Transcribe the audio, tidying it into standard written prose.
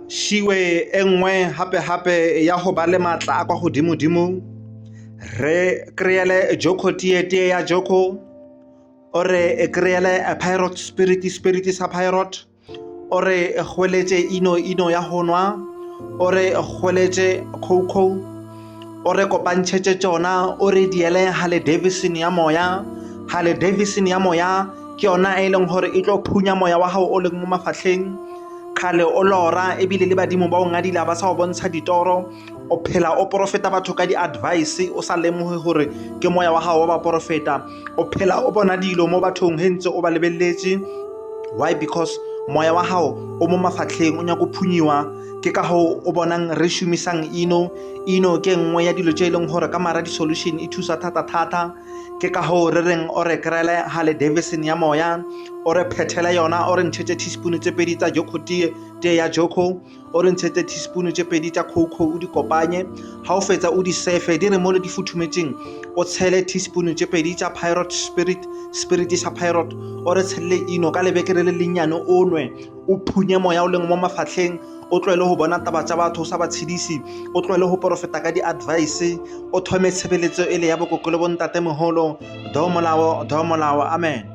shiwe e nngwe hape ya ho ba le matla a kwa godimo-dimo. Re kreele Joko tie ya Joko, ore e kreele a pirate spirit sa pirate, ore e hweletse ino ya ho nwa, ore e hweletse Coco, ore kopantshetse tsona, ore diele Harley Davidson ya moya. Harley Davidson ya moya ke yona e leng hore e tlo phunya moya wa hao o leng mo mafahleng. Khale o lora ebile le badimo ba o ngadile ba sa o bontsha ditoro, o phela o profeta batho ka di-advice o sa lemohe hore ke moya wa hao wa ba profeta, o phela o bona dilo mo bathong he ntse o ba lebelletse. Why? Because moya wa hao o mo mafahleng o nya go phunyiwa. Ke ka ho o bonang re shumisang ino ke nngwe ya dilo tse leng hore ka mara di-solution e thusa thata. Ke ka ho re reng o re kreele Harley Davidson ya moya, o re phethela yona, o re ntshetse teaspoon tse pedi tsa Joko tie ya Joko, o re ntshetse teaspoon tse pedi tsa Coco, o di kopanye. Ha o fetsa o di sefe di re mo le di futhumetseng, o tshele teaspoon tse pedi tsa pirate spirit sa pirate, o re tshelle ino ka lebekere le lenyane o nwe, o phunye moya o leng mo mafahleng. O tlohele ho bona taba tsa batho sa ba tshedisi, o tlohele ho profeta ka di-advice, o thome tshebeletso ele ya bokoko le bontate moholo. Do molao, amen.